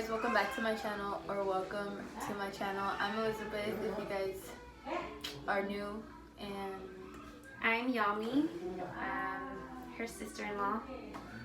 guys, welcome back to my channel, or welcome to my channel. I'm Elizabeth if you guys are new, and I'm Yami, her sister-in-law.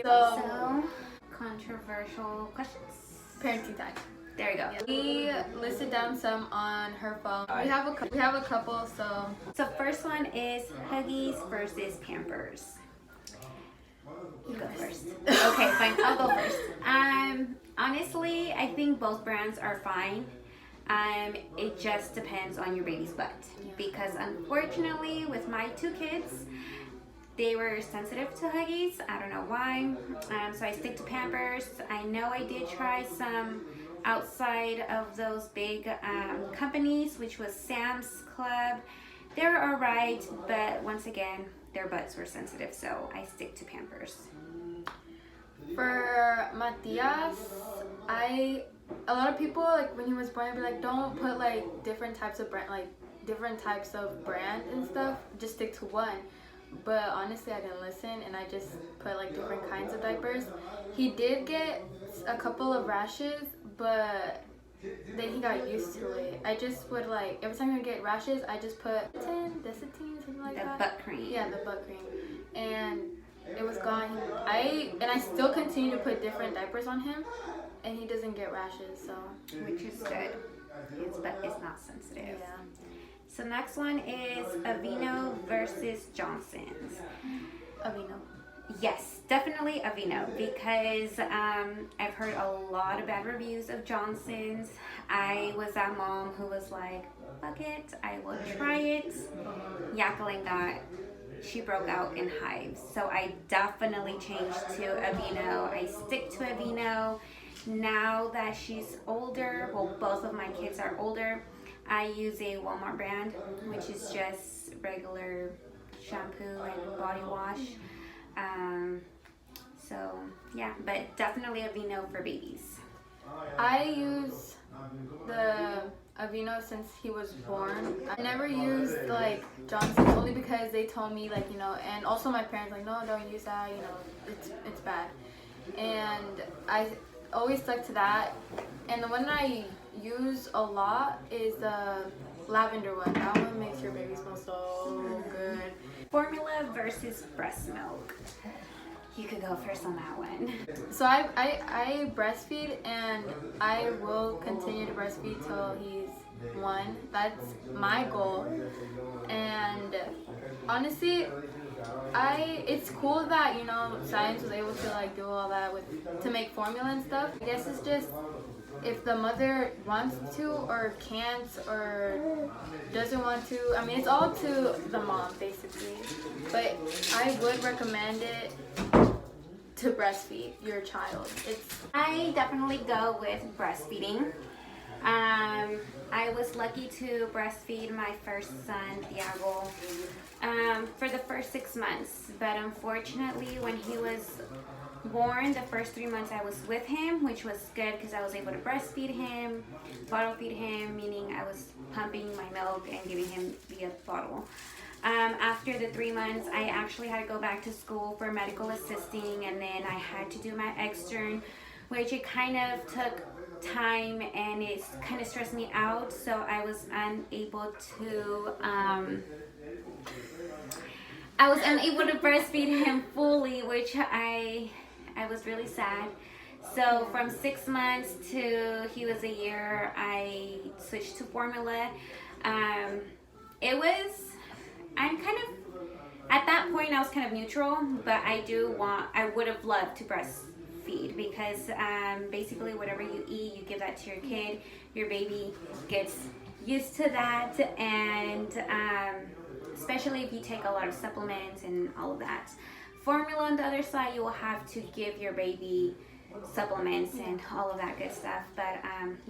So controversial questions. Parenting time. There you go. We listed down some on her phone. We have a couple, so First one is Huggies versus Pampers. You go first. Okay, fine. I'll go first. Honestly, I think both brands are fine. It just depends on your baby's butt. Because unfortunately, with my two kids, they were sensitive to Huggies. I don't know why. So I stick to Pampers. I know I did try some outside of those big companies, which was Sam's Club. They're alright, but once again, their butts were sensitive, so I stick to Pampers. for Matias, a lot of people, like when he was born, be like, don't put like different types of brand and stuff, just stick to one. But honestly, I didn't listen, and I just put like different kinds of diapers. He did get a couple of rashes, but then he got used to it. I just would like, every time he would get rashes, I just put Desitine, something like that. The butt cream. Yeah, the butt cream. And it was gone. I still continue to put different diapers on him, and he doesn't get rashes, so. Which is good. His butt is not sensitive. Yeah. So next one is Aveeno versus Johnson's. Aveeno. Yes, definitely Aveeno, because I've heard a lot of bad reviews of Johnson's. I was that mom who was like, fuck it, I will try it. Jacqueline she broke out in hives. So I definitely changed to Aveeno. I stick to Aveeno. Now that she's older, well, both of my kids are older, I use a Walmart brand, which is just regular shampoo and body wash. So yeah, but definitely Aveeno for babies. I use the Aveeno since he was born. I never used like Johnson's, only because they told me, like, you know, and also my parents like, no, don't use that, you know, it's bad. And I always stuck to that. And the one I use a lot is the lavender one. That one makes your baby smell so good. Formula versus breast milk. You could go first on that one. So I breastfeed, and I will continue to breastfeed till he's 1. That's my goal. And honestly, it's cool that, you know, science was able to like do all that to make formula and stuff. I guess it's just if the mother wants to or can't or doesn't want to. I mean, it's all to the mom basically. But I would recommend it to breastfeed your child. I definitely go with breastfeeding. I was lucky to breastfeed my first son, Thiago, for the first 6 months. But unfortunately, when he was born, the first 3 months I was with him, which was good because I was able to breastfeed him, bottle feed him, meaning I was pumping my milk and giving him via bottle. After the 3 months, I actually had to go back to school for medical assisting, and then I had to do my extern, which it kind of took time and it kind of stressed me out, so I was unable to breastfeed him fully, which I was really sad. So from 6 months to he was a year, I switched to formula. At that point I was kind of neutral, but I would have loved to breastfeed, because basically whatever you eat, you give that to your kid, your baby gets used to that, and especially if you take a lot of supplements and all of that. Formula on the other side, you will have to give your baby supplements and all of that good stuff, but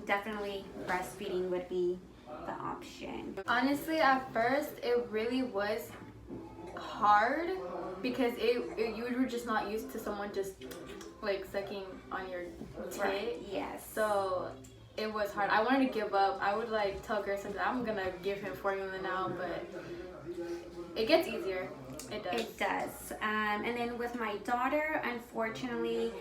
definitely breastfeeding would be the option. Honestly, at first it really was hard because you were just not used to someone just like sucking on your tit. Right. Yes. So it was hard. I wanted to give up. I would like tell Grayson that I'm gonna give him formula now, but it gets easier. It does. It does. And then with my daughter, unfortunately,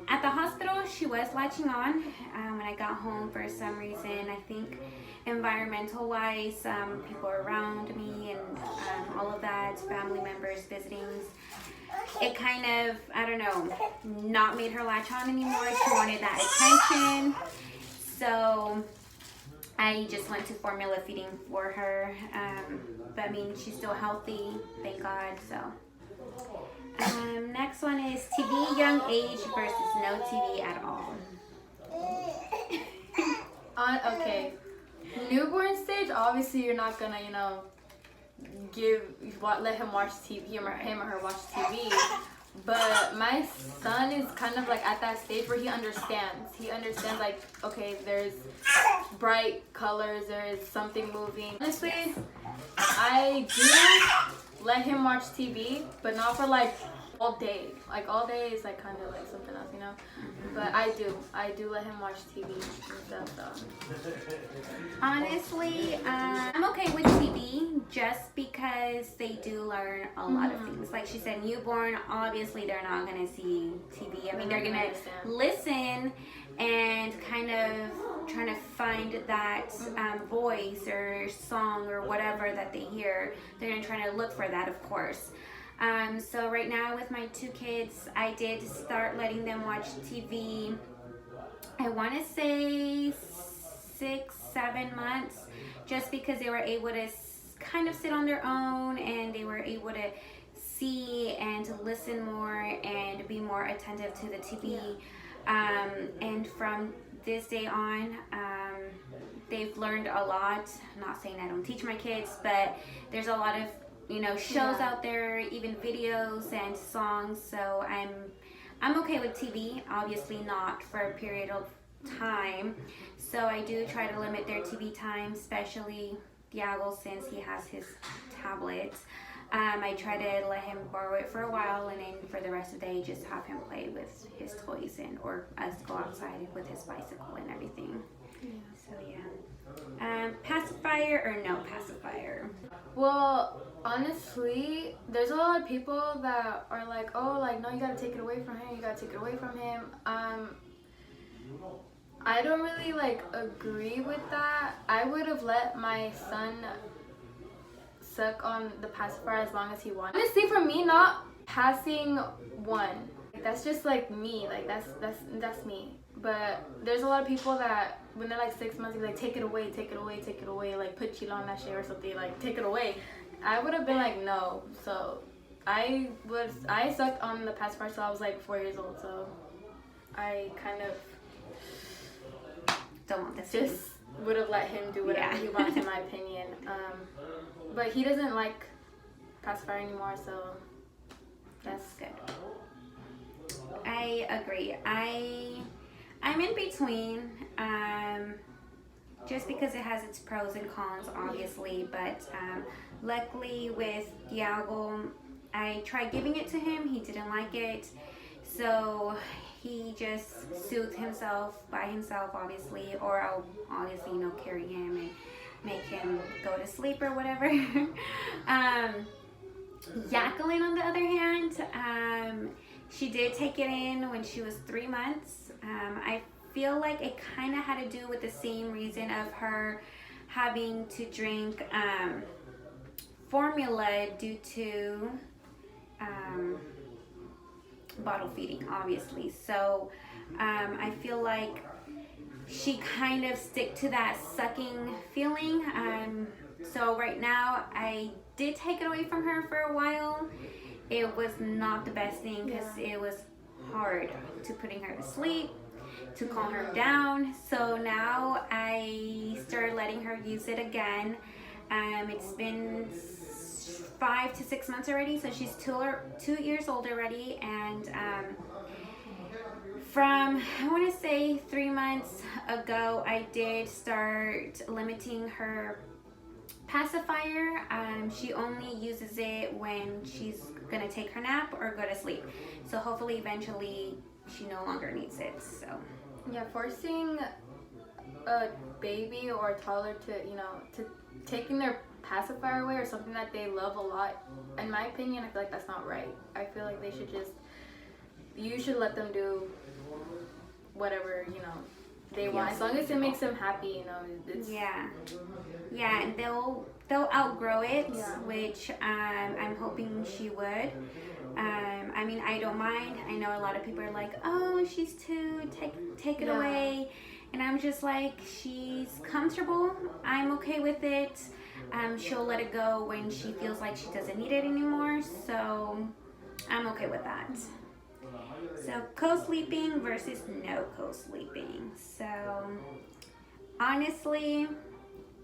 at the hospital, she she was latching on when I got home for some reason. I think environmental wise, people around me and all of that, family members, visitings, it kind of, I don't know, not made her latch on anymore. She wanted that attention. So I just went to formula feeding for her. But I mean, she's still healthy, thank God. So next one is TV young age versus no TV at all. Okay, newborn stage, obviously you're not gonna, let him watch TV, him or her watch TV. But my son is kind of like at that stage where he understands. He understands, like, okay, there's bright colors, there's something moving. Honestly, I do let him watch TV, but not for like all day. Like all day is like kind of like something else, But I do let him watch TV and stuff. So. Honestly, I'm okay with TV just because they do learn a lot of things. Like she said, newborn, obviously they're not gonna see TV. I mean, they're gonna listen and kind of trying to find that voice or song or whatever that they hear. They're gonna try to look for that, of course. So right now with my 2 kids, I did start letting them watch TV. I want to say 6-7 months, just because they were able to kind of sit on their own and they were able to see and to listen more and be more attentive to the TV. And from this day on, they've learned a lot. I'm not saying I don't teach my kids, but there's a lot of shows out there, even videos and songs. So I'm okay with TV, obviously not for a period of time. So I do try to limit their TV time, especially Diago, since he has his tablet. I try to let him borrow it for a while, and then for the rest of the day just have him play with his toys or us go outside with his bicycle and everything. So yeah. Pacifier or no pacifier? Well, honestly, there's a lot of people that are like, oh, like, no, you gotta take it away from him, I don't really agree with that. I would have let my son suck on the pacifier as long as he wanted. Honestly, for me, not passing one, that's just like me, that's me. But there's a lot of people that when they're like 6 months, they're like, take it away, like put chilo on that shit or something, like take it away. I would have been like, no. So I sucked on the pacifier till I was like 4 years old. So I kind of don't want this. Just would have let him do whatever he wants, in my opinion. But he doesn't like pacifier anymore, so that's good. I agree. I'm in between, just because it has its pros and cons, obviously, but luckily with Diago, I tried giving it to him. He didn't like it, so he just soothed himself by himself, obviously, or I'll obviously, carry him and make him go to sleep or whatever. Jacqueline, on the other hand, she did take it in when she was 3 months. I feel like it kind of had to do with the same reason of her having to drink formula due to bottle feeding, obviously. So I feel like she kind of stick to that sucking feeling. So right now I did take it away from her for a while. It was not the best thing because it was hard to putting her to sleep, to calm her down. So now I started letting her use it again. It's been 5 to 6 months already, so she's 2 years old already. And from, I want to say 3 months ago, I did start limiting her pacifier. She only uses it when she's gonna take her nap or go to sleep. So hopefully eventually she no longer needs it. So yeah, forcing a baby or a toddler to taking their pacifier away or something that they love a lot, in my opinion, I feel like that's not right. I feel like you should let them do whatever, you know, they want. As long as it makes them happy, you know, it's... Yeah, and they'll outgrow it, which I'm hoping she would. I mean, I don't mind. I know a lot of people are like, oh, she's two, take it away. And I'm just like, she's comfortable. I'm okay with it. She'll let it go when she feels like she doesn't need it anymore. So I'm okay with that. So co-sleeping versus no co-sleeping. So honestly,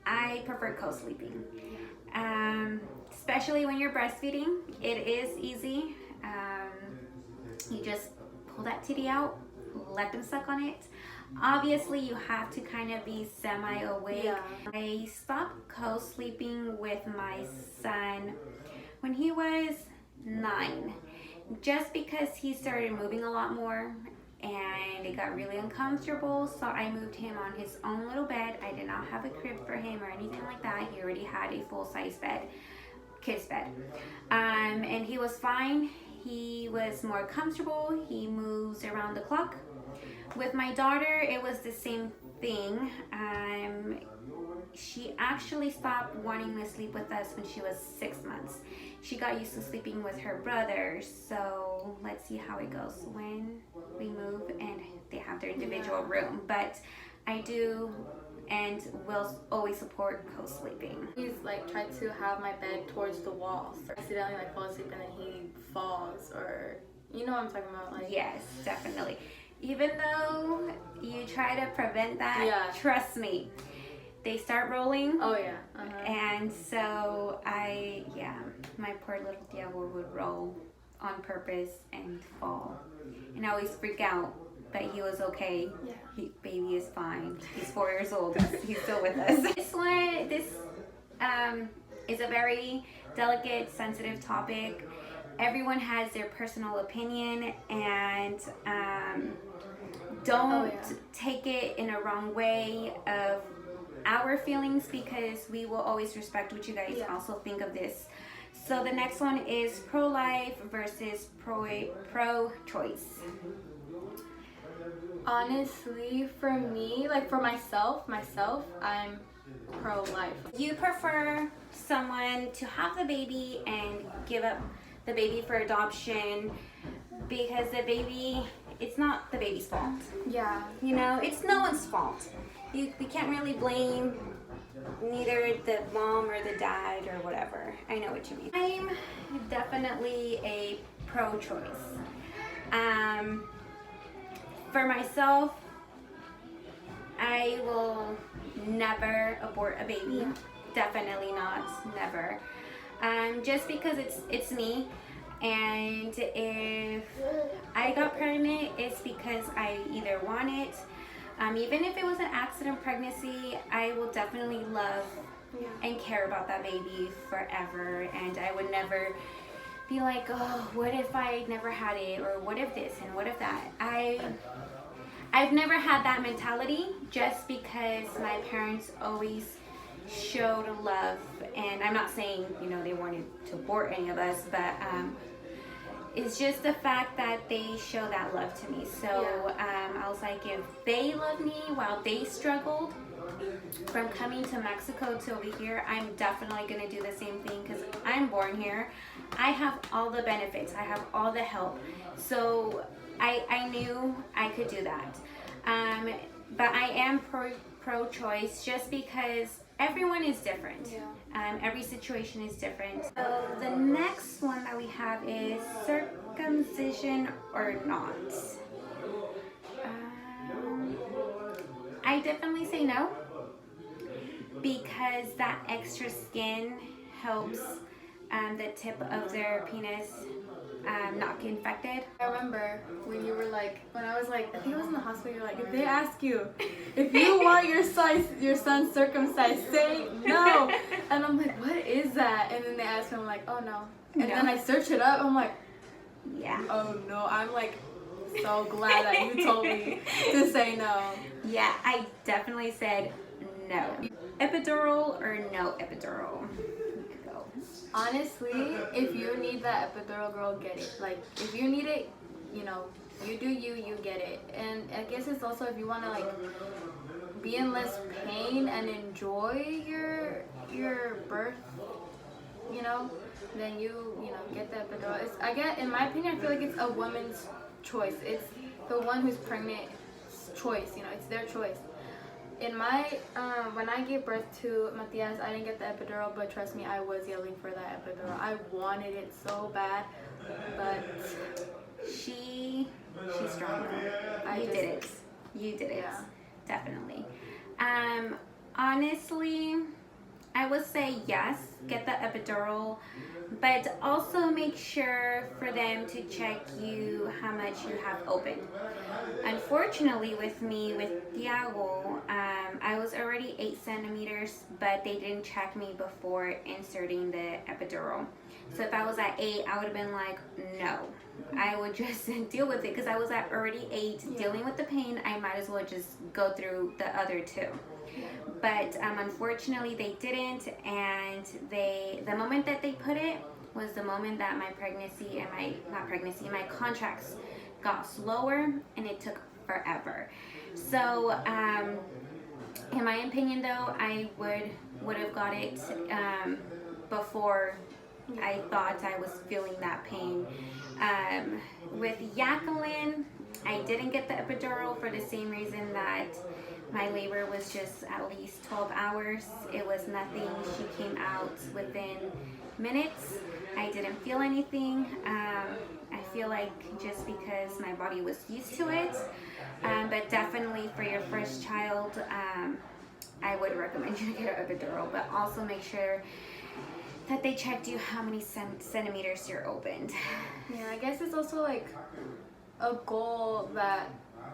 I prefer co-sleeping. Especially when you're breastfeeding, it is easy. You just pull that titty out, let them suck on it. Obviously, you have to kind of be semi-awake. I stopped co-sleeping with my son when he was 9, just because he started moving a lot more and it got really uncomfortable. So I moved him on his own little bed. I did not have a crib for him or anything like that. He already had a full-size bed, kid's bed, and he was fine. He was more comfortable. He moves around the clock. With my daughter, it was the same thing. She actually stopped wanting to sleep with us when she was 6 months. She got used to sleeping with her brother. So let's see how it goes when we move and they have their individual room. But I do and will always support co-sleeping. He's like tried to have my bed towards the wall. So I accidentally like fall asleep and then he falls, or you know what I'm talking about? Like, yes, definitely. Even though you try to prevent that, trust me, they start rolling. Oh yeah. And so my poor little Diego would roll on purpose and fall. And I always freak out, but he was okay. Yeah. Baby is fine. He's 4 years old. He's still with us. This is a very delicate, sensitive topic. Everyone has their personal opinion, and don't take it in a wrong way of our feelings, because we will always respect what you guys also think of this. So the next one is pro-life versus pro-choice. Honestly, for me, like for myself, I'm pro-life. You prefer someone to have the baby and give up the baby for adoption because the baby, it's not the baby's fault. Yeah. You know, it's no one's fault. We can't really blame neither the mom or the dad or whatever. I know what you mean. I'm definitely a pro-choice. For myself, I will never abort a baby. Yeah. Definitely not, never. Just because it's me, and if I got pregnant, it's because I either want it. Even if it was an accident pregnancy, I will definitely love and care about that baby forever, and I would never be like, oh, what if I never had it, or what if this and what if that. I've never had that mentality, just because my parents always showed love, and I'm not saying, you know, they wanted to abort any of us, but it's just the fact that they show that love to me. So I was like, if they love me while they struggled from coming to Mexico to over here, I'm definitely gonna do the same thing, because I'm born here. I have all the benefits, I have all the help, so I knew I could do that. But I am pro-choice, just because everyone is different. Every situation is different. So the next one that we have is circumcision or not. I definitely say no, because that extra skin helps the tip of their penis not get infected. I remember when you were like, when I was like, I think I was in the hospital, you're like, if they ask you if you want your son circumcised, say no. And I'm like, what is that? And then they asked me, I'm like, oh no. And then I search it up, I'm like, oh no. I'm like so glad that you told me to say no. Yeah, I definitely said no. Epidural or no epidural? Honestly, if you need that epidural, girl, get it. Like, if you need it, you know, You do you, you get it. And I guess it's also if you want to like be in less pain and enjoy your birth, you know, then you know get the epidural. It's, I get, in my opinion, I feel like it's a woman's choice. It's the one who's pregnant's choice. You know, it's their choice. In my when I gave birth to Matias, I didn't get the epidural, but trust me, I was yelling for that epidural. I wanted it so bad, but She's strong though. You did it. Yeah. Definitely. Honestly, I would say yes, get the epidural, but also make sure for them to check you how much you have opened. Unfortunately, with me, with Thiago, I was already 8 centimeters, but they didn't check me before inserting the epidural. So if I was at 8, I would have been like, no. I would just deal with it because I was at already 8, dealing with the pain. I might as well just go through the other 2. But unfortunately they didn't, and the moment that they put it was the moment that my pregnancy and my contracts got slower, and it took forever. So in my opinion though, I would have got it before I thought I was feeling that pain. With Jacqueline, I didn't get the epidural for the same reason that my labor was just at least 12 hours. It was nothing. She came out within minutes. I didn't feel anything. I feel like just because my body was used to it. But definitely for your first child, I would recommend you to get an epidural, but also make sure that they checked you how many centimeters you're opened. Yeah, I guess it's also like a goal that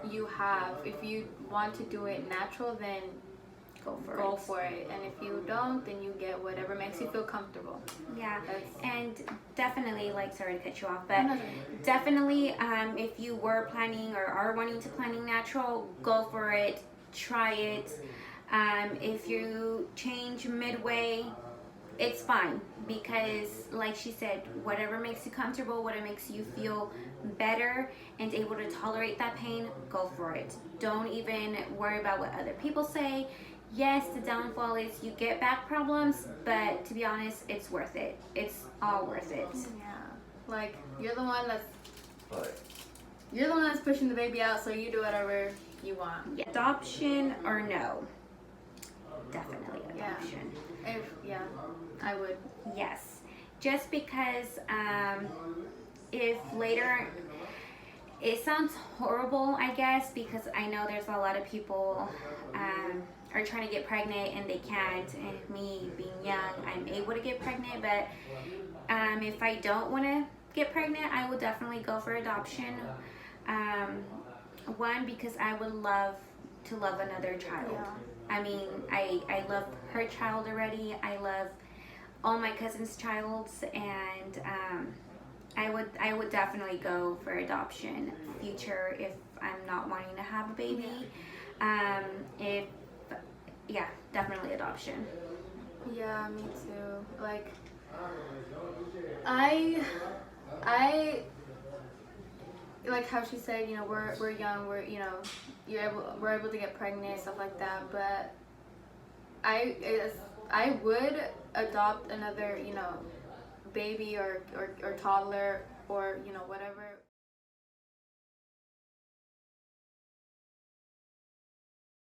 you have. If you want to do it natural, then go for it. And if you don't, then you get whatever makes you feel comfortable. Yeah, and definitely, like, sorry to cut you off, but definitely if you were planning or are wanting to planning natural, go for it, try it. If you change midway, it's fine, because like she said, whatever makes you comfortable, whatever makes you feel better and able to tolerate that pain, go for it. Don't even worry about what other people say. Yes, the downfall is you get back problems, but to be honest, it's worth it. It's all worth it. Yeah, like you're the one that's pushing the baby out, so you do whatever you want. Yeah. Adoption or no? Definitely adoption. Yeah, I would. Yes, just because if later, it sounds horrible, I guess, because I know there's a lot of people are trying to get pregnant and they can't, and me being young, I'm able to get pregnant, but if I don't want to get pregnant, I will definitely go for adoption. One, because I would love to love another child. Yeah. I mean, I love her child already. I love all my cousins' childs, and I would definitely go for adoption future if I'm not wanting to have a baby. Definitely adoption. Yeah, me too. Like, I like how she said, you know, we're young, we're, you know, we're able to get pregnant, stuff like that, but I would adopt another, you know, baby or toddler, or, you know, whatever